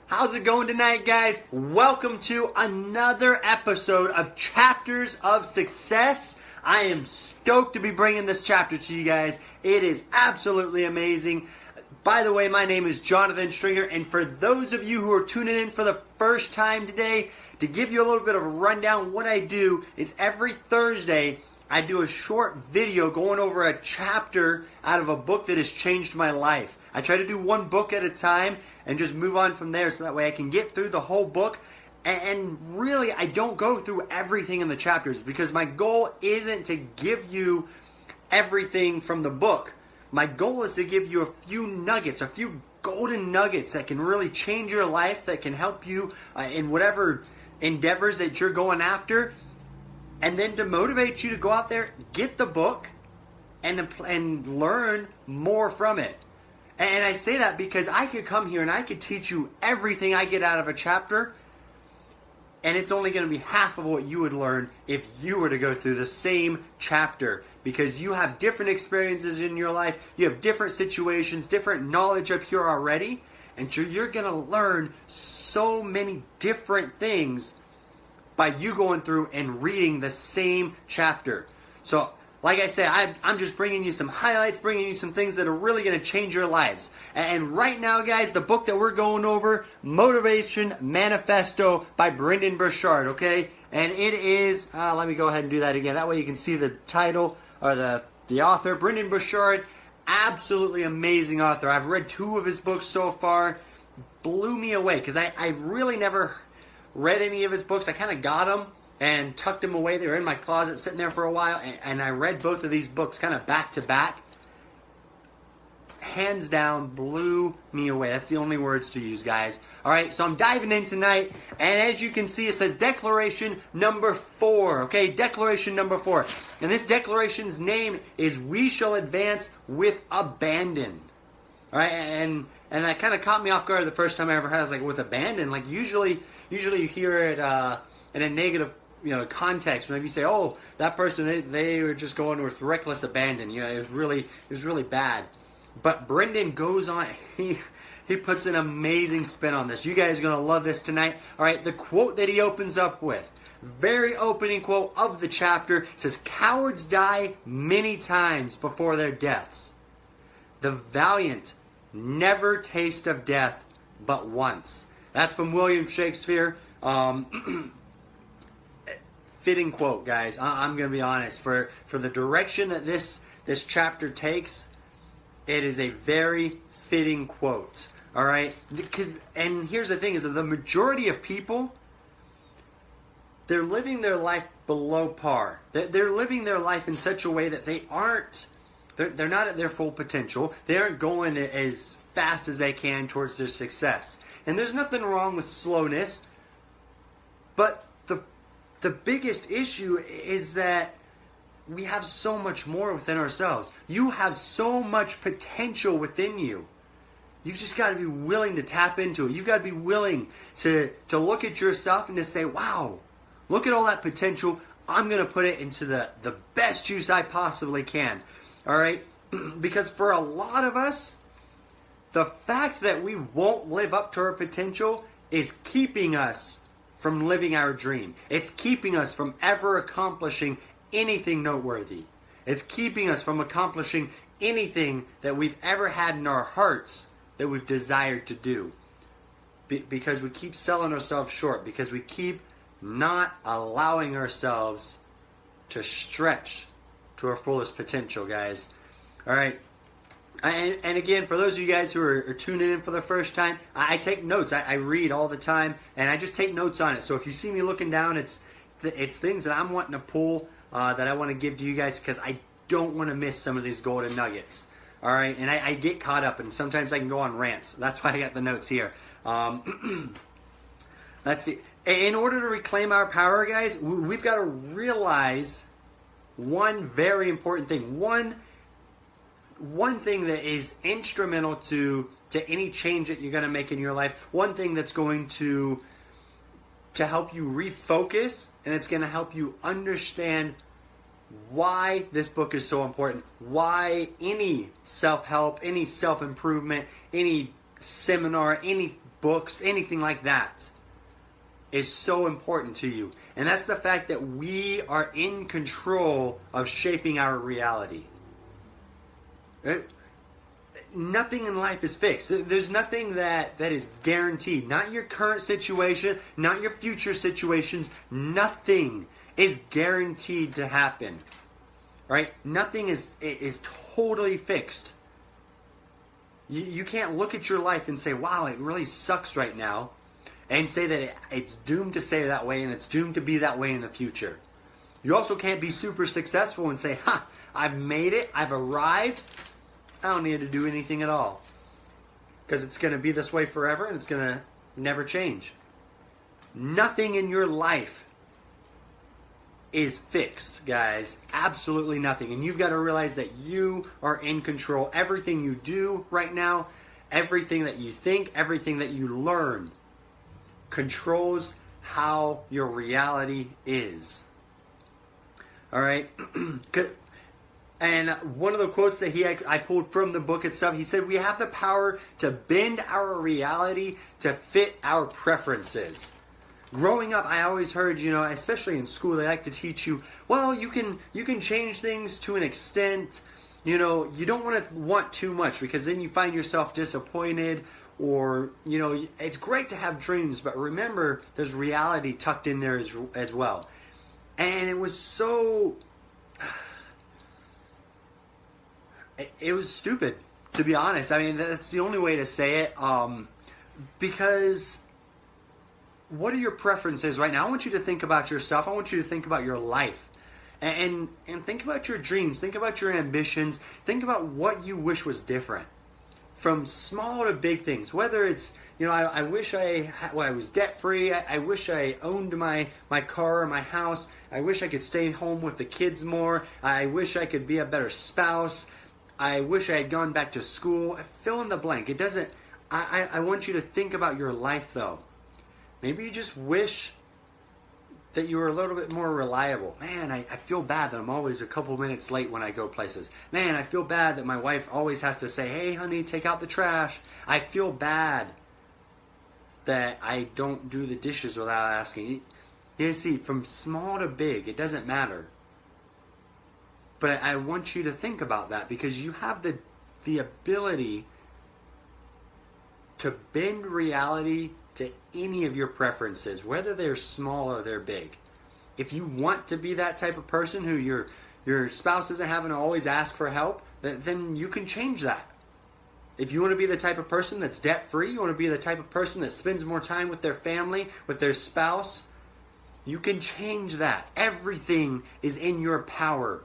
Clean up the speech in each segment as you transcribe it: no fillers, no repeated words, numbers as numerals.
How's it going tonight, guys? Welcome to another episode of Chapters of Success. I am stoked to be bringing this chapter to you guys. It is absolutely amazing. By the way, my name is Jonathan Stringer, and for those of you who are tuning in for the first time today, to give you a little bit of a rundown, what I do is every Thursday, I do a short video going over a chapter out of a book that has changed my life. I try to do one book at a time and just move on from there so that way I can get through the whole book. And really, I don't go through everything in the chapters because my goal isn't to give you everything from the book. My goal is to give you a few nuggets, a few golden nuggets that can really change your life, that can help you in whatever endeavors that you're going after, and then to motivate you to go out there, get the book, and learn more from it. And I say that because I could come here and I could teach you everything I get out of a chapter, and it's only going to be half of what you would learn if you were to go through the same chapter, because you have different experiences in your life, you have different situations, different knowledge up here already, and so you're going to learn so many different things by you going through and reading the same chapter. So, like I said, I'm just bringing you some highlights, bringing you some things that are really going to change your lives. And right now, guys, the book that we're going over, Motivation Manifesto by Brendon Burchard, okay? And it is, let me go ahead and do that again. That way you can see the title or the author, Brendon Burchard. Absolutely amazing author. I've read 2 of his books so far. Blew me away because I really never read any of his books. I kind of got them and tucked them away. They were in my closet sitting there for a while, and I read both of these books kind of back to back. Hands down, blew me away. That's the only words to use, guys. All right, so I'm diving in tonight, and as you can see, it says declaration number 4, okay? Declaration number 4. And this declaration's name is We Shall Advance with Abandon. All right, and that kind of caught me off guard the first time I ever heard it. I was like, with abandon? Like, usually you hear it in a negative context. Whenever you say, oh, that person, they were just going with reckless abandon. It was really bad. But Brendon goes on, he puts an amazing spin on this. You guys are going to love this tonight. All right, the quote that he opens up with, very opening quote of the chapter, says, cowards die many times before their deaths. The valiant never taste of death but once. That's from William Shakespeare. Fitting quote, guys. I'm going to be honest. For the direction that this chapter takes, it is a very fitting quote. All right? And here's the thing, is that the majority of people, they're living their life below par. They're living their life in such a way that they're not at their full potential. They aren't going as fast as they can towards their success. And there's nothing wrong with slowness, but the biggest issue is that we have so much more within ourselves. You have so much potential within you. You've just got to be willing to tap into it. You've got to be willing to look at yourself and to say, wow, look at all that potential. I'm going to put it into the best use I possibly can. All right? Because for a lot of us, the fact that we won't live up to our potential is keeping us from living our dream. It's keeping us from ever accomplishing anything noteworthy. It's keeping us from accomplishing anything that we've ever had in our hearts that we've desired to do. Because we keep selling ourselves short. Because we keep not allowing ourselves to stretch to our fullest potential, guys. All right. And again, for those of you guys who are tuning in for the first time, I take notes. I read all the time, and I just take notes on it. So if you see me looking down, it's things that I'm wanting to pull, that I want to give to you guys, because I don't want to miss some of these golden nuggets. All right, and I get caught up, and sometimes I can go on rants. That's why I got the notes here. Let's see. In order to reclaim our power, guys, we've got to realize one very important thing. One thing that is instrumental to any change that you're going to make in your life. One thing that's going to help you refocus, and it's going to help you understand why this book is so important. Why any self-help, any self-improvement, any seminar, any books, anything like that is so important to you. And that's the fact that we are in control of shaping our reality. Nothing in life is fixed. There's nothing that is guaranteed. Not your current situation, not your future situations. Nothing is guaranteed to happen. Right? Nothing is totally fixed. You can't look at your life and say, wow, it really sucks right now, and say that it's doomed to stay that way and it's doomed to be that way in the future. You also can't be super successful and say, ha, I've made it, I've arrived, I don't need to do anything at all. Because it's going to be this way forever and it's going to never change. Nothing in your life is fixed, guys. Absolutely nothing. And you've got to realize that you are in control. Everything you do right now, everything that you think, everything that you learn controls how your reality is. All right? And one of the quotes that I pulled from the book itself, he said, we have the power to bend our reality to fit our preferences. Growing up, I always heard, especially in school, they like to teach you, well, you can change things to an extent. You don't want too much, because then you find yourself disappointed, or, it's great to have dreams, but remember, there's reality tucked in there as well. And it was so... It was stupid, to be honest. I mean, that's the only way to say it, because... what are your preferences right now? I want you to think about yourself. I want you to think about your life. And think about your dreams. Think about your ambitions. Think about what you wish was different. From small to big things. Whether it's, I wish I was debt-free. I wish I owned my car or my house. I wish I could stay home with the kids more. I wish I could be a better spouse. I wish I had gone back to school. Fill in the blank. It doesn't... I want you to think about your life, though. Maybe you just wish that you were a little bit more reliable. Man, I feel bad that I'm always a couple minutes late when I go places. Man, I feel bad that my wife always has to say, hey, honey, take out the trash. I feel bad that I don't do the dishes without asking. You see, from small to big, it doesn't matter. But I want you to think about that, because you have the ability to bend reality to any of your preferences, whether they're small or they're big. If you want to be that type of person who your spouse isn't having to always ask for help, then you can change that. If you want to be the type of person that's debt-free, you want to be the type of person that spends more time with their family, with their spouse, you can change that. Everything is in your power.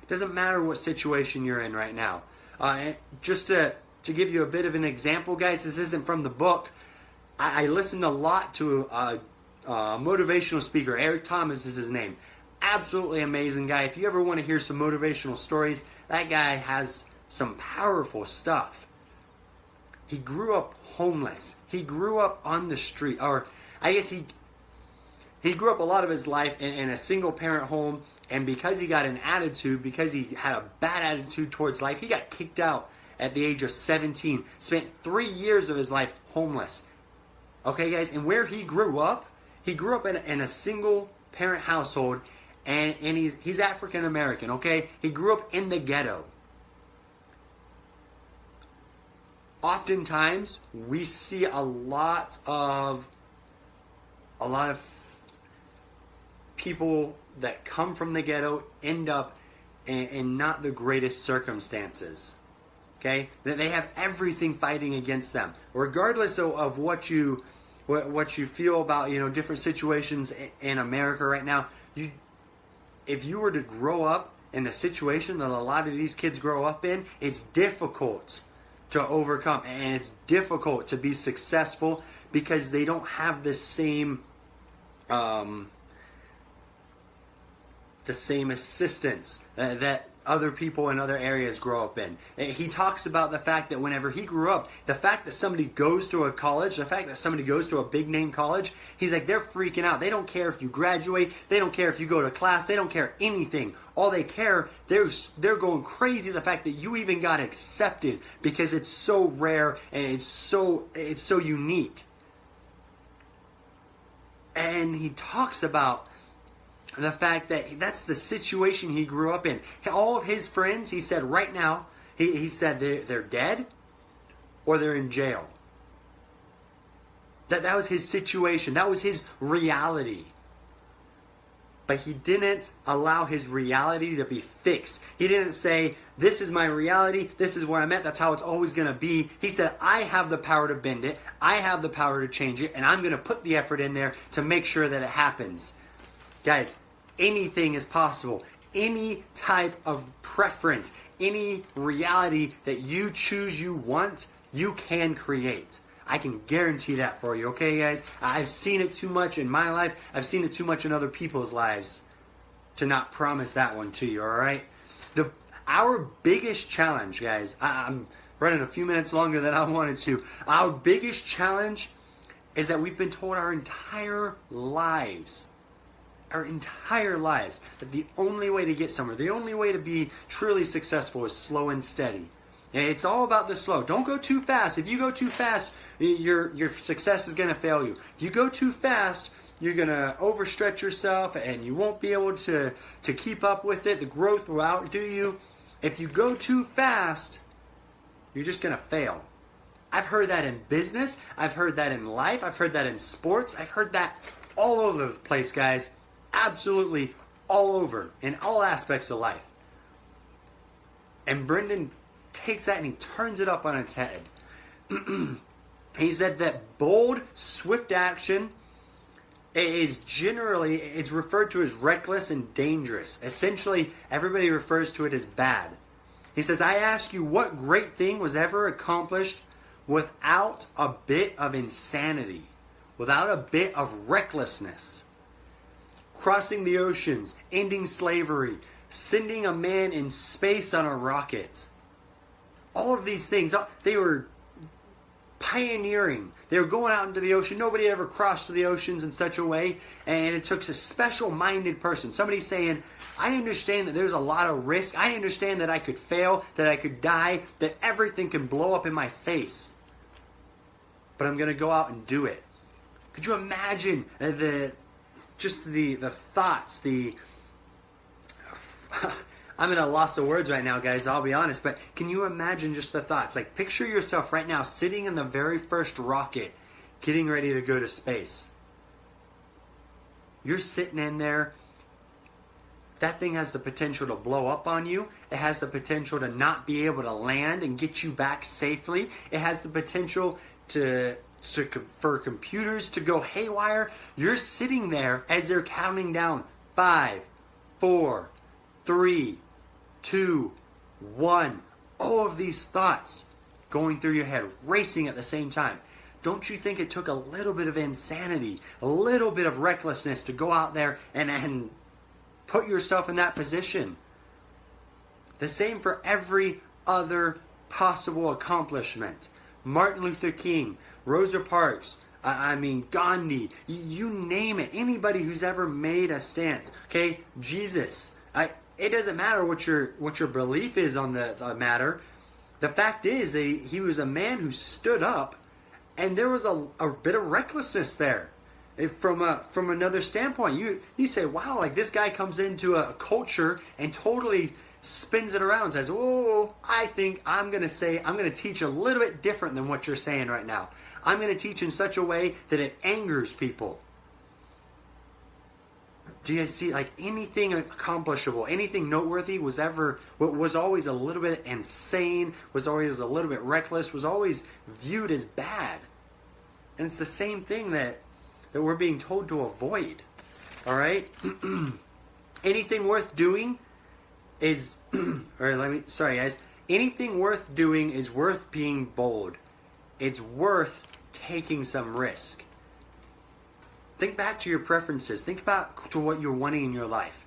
It doesn't matter what situation you're in right now. Just to give you a bit of an example, guys, this isn't from the book. I listened a lot to a motivational speaker. Eric Thomas is his name. Absolutely amazing guy. If you ever want to hear some motivational stories, that guy has some powerful stuff. He grew up homeless. He grew up on the street. Or I guess he grew up a lot of his life in a single parent home. And because he got an attitude, because he had a bad attitude towards life, he got kicked out at the age of 17. Spent 3 years of his life homeless. Okay, guys, and where he grew up in a single parent household, and he's African American, okay? He grew up in the ghetto. Oftentimes, we see a lot of people that come from the ghetto end up in not the greatest circumstances. Okay? That they have everything fighting against them. Regardless of what you feel about, different situations in America right now, if you were to grow up in the situation that a lot of these kids grow up in, it's difficult to overcome, and it's difficult to be successful because they don't have the same assistance that other people in other areas grow up in. He talks about the fact that whenever he grew up, the fact that somebody goes to a college, the fact that somebody goes to a big name college, he's like, they're freaking out. They don't care if you graduate. They don't care if you go to class. They don't care anything. All they care, they're going crazy the fact that you even got accepted, because it's so rare and it's so unique. And he talks about the fact that that's the situation he grew up in. All of his friends, he said right now, he said they're dead or they're in jail. That was his situation. That was his reality. But he didn't allow his reality to be fixed. He didn't say, this is my reality, this is where I'm at, that's how it's always going to be. He said, I have the power to bend it, I have the power to change it, and I'm going to put the effort in there to make sure that it happens. Guys, anything is possible. Any type of preference, any reality that you choose you want, you can create. I can guarantee that for you, okay, guys? I've seen it too much in my life. I've seen it too much in other people's lives to not promise that one to you, all right? Our biggest challenge, guys, I'm running a few minutes longer than I wanted to. Our biggest challenge is that we've been told our entire lives, that the only way to get somewhere, the only way to be truly successful is slow and steady. And it's all about the slow. Don't go too fast. If you go too fast, your success is going to fail you. If you go too fast, you're going to overstretch yourself and you won't be able to keep up with it. The growth will outdo you. If you go too fast, you're just going to fail. I've heard that in business. I've heard that in life. I've heard that in sports. I've heard that all over the place, guys. Absolutely all over, in all aspects of life. And Brendan takes that and he turns it up on its head. He said that bold, swift action is generally, it's referred to as reckless and dangerous. Essentially, everybody refers to it as bad. He says, I ask you, what great thing was ever accomplished without a bit of insanity, without a bit of recklessness? Crossing the oceans, ending slavery, sending a man in space on a rocket. All of these things, they were pioneering. They were going out into the ocean. Nobody ever crossed the oceans in such a way. And it took a special-minded person. Somebody saying, I understand that there's a lot of risk. I understand that I could fail, that I could die, that everything can blow up in my face. But I'm going to go out and do it. Could you imagine the thoughts, I'm at a loss of words right now, guys, I'll be honest, but can you imagine just the thoughts? Like, picture yourself right now sitting in the very first rocket, getting ready to go to space. You're sitting in there. That thing has the potential to blow up on you. It has the potential to not be able to land and get you back safely. It has the potential for computers to go haywire. You're sitting there as they're counting down 5, 4, 3, 2, 1. All of these thoughts going through your head, racing at the same time. Don't you think it took a little bit of insanity, a little bit of recklessness to go out there and put yourself in that position? The same for every other possible accomplishment. Martin Luther King, Rosa Parks, Gandhi, you name it. Anybody who's ever made a stance, okay? Jesus. It doesn't matter what your belief is on the matter. The fact is that he was a man who stood up, and there was a bit of recklessness there. From another standpoint, you say, wow, like this guy comes into a culture and totally spins it around and says, oh, I think I'm going to teach a little bit different than what you're saying right now. I'm going to teach in such a way that it angers people. Do you guys see, like, anything accomplishable, anything noteworthy was always a little bit insane, was always a little bit reckless, was always viewed as bad. And it's the same thing that we're being told to avoid. All right? Anything worth doing is, sorry guys, anything worth doing is worth being bold. It's worth taking some risk. Think back to your preferences. Think back to what you're wanting in your life.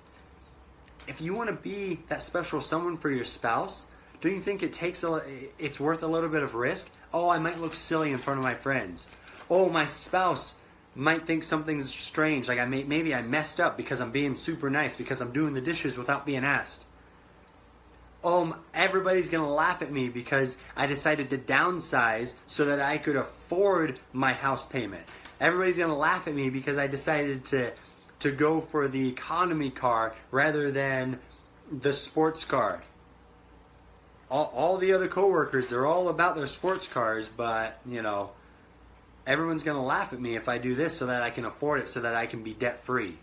if you want to be that special someone for your spouse, don't you think it's worth a little bit of risk? Oh, I might look silly in front of my friends. Oh, my spouse might think something's strange, like maybe I messed up because I'm being super nice, because I'm doing the dishes without being asked. Oh, everybody's going to laugh at me because I decided to downsize so that I could afford my house payment. Everybody's going to laugh at me because I decided to go for the economy car rather than the sports car. All the other coworkers, they're all about their sports cars, but, everyone's going to laugh at me if I do this so that I can afford it, so that I can be debt-free.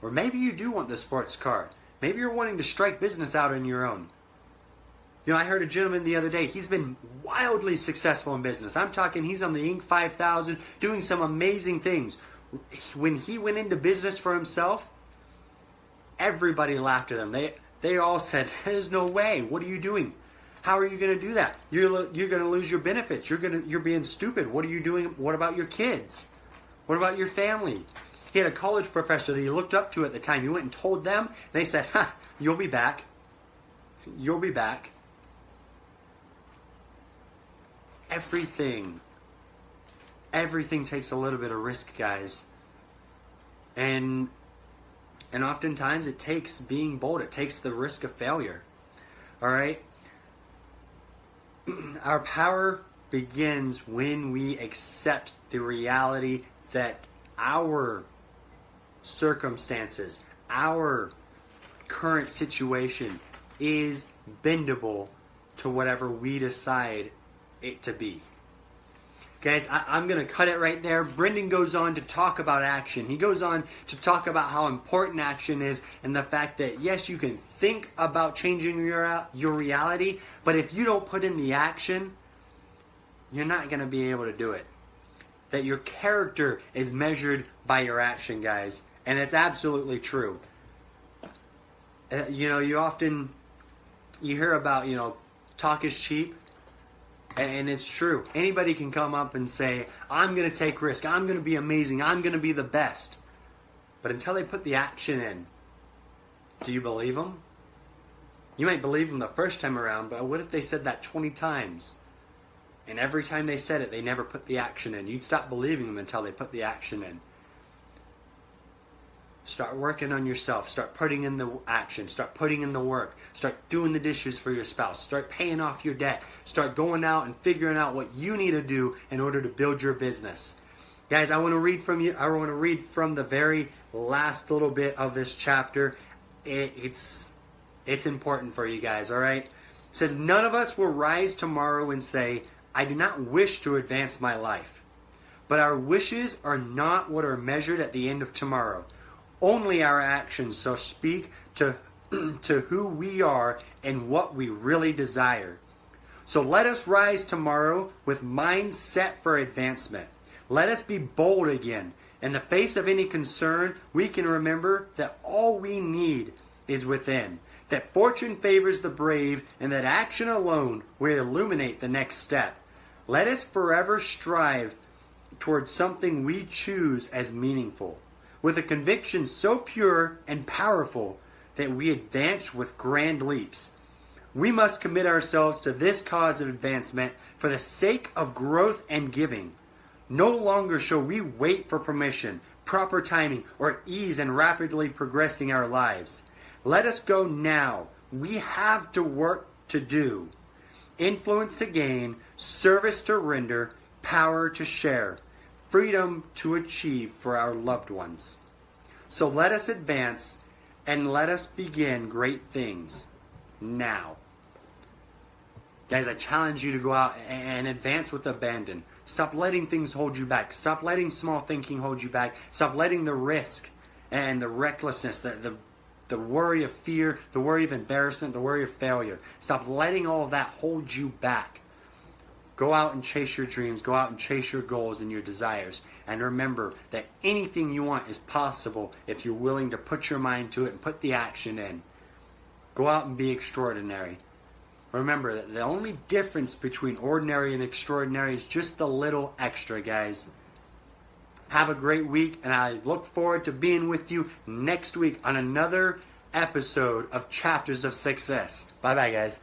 Or maybe you do want the sports car. Maybe you're wanting to strike business out on your own. I heard a gentleman the other day, he's been wildly successful in business. I'm talking he's on the Inc. 5000, doing some amazing things. When he went into business for himself, everybody laughed at him. They all said, there's no way. What are you doing? How are you going to do that? You're going to lose your benefits. You're being stupid. What are you doing? What about your kids? What about your family? He had a college professor that he looked up to at the time. He went and told them. And they said, you'll be back. You'll be back. Everything takes a little bit of risk, guys. And oftentimes it takes being bold. It takes the risk of failure. All right? Our power begins when we accept the reality that our circumstances, our current situation is bendable to whatever we decide it to be. Guys, I'm going to cut it right there. Brendan goes on to talk about action. He goes on to talk about how important action is, and the fact that, yes, you can think about changing your reality, but if you don't put in the action, you're not going to be able to do it. That your character is measured by your action, guys. And it's absolutely true. You hear about, talk is cheap. And it's true. Anybody can come up and say, I'm going to take risk. I'm going to be amazing. I'm going to be the best. But until they put the action in, do you believe them? You might believe them the first time around, but what if they said that 20 times? And every time they said it, they never put the action in. You'd stop believing them until they put the action in. Start working on yourself. Start putting in the action. Start putting in the work. Start doing the dishes for your spouse. Start paying off your debt. Start going out and figuring out what you need to do in order to build your business. Guys, I want to read from you. I want to read from the very last little bit of this chapter. It's important for you guys, all right? It says, none of us will rise tomorrow and say, I do not wish to advance my life. But our wishes are not what are measured at the end of tomorrow. Only our actions shall speak to who we are and what we really desire. So let us rise tomorrow with minds set for advancement. Let us be bold again. In the face of any concern, we can remember that all we need is within. That fortune favors the brave, and that action alone will illuminate the next step. Let us forever strive towards something we choose as meaningful, with a conviction so pure and powerful that we advance with grand leaps. We must commit ourselves to this cause of advancement for the sake of growth and giving. No longer shall we wait for permission, proper timing, or ease in rapidly progressing our lives. Let us go now. We have to work to do, influence to gain, service to render, power to share, freedom to achieve for our loved ones. So let us advance and let us begin great things now. Guys, I challenge you to go out and advance with abandon. Stop letting things hold you back. Stop letting small thinking hold you back. Stop letting the risk and the recklessness, the worry of fear, the worry of embarrassment, the worry of failure. Stop letting all of that hold you back. Go out and chase your dreams. Go out and chase your goals and your desires. And remember that anything you want is possible if you're willing to put your mind to it and put the action in. Go out and be extraordinary. Remember that the only difference between ordinary and extraordinary is just the little extra, guys. Have a great week, and I look forward to being with you next week on another episode of Chapters of Success. Bye-bye, guys.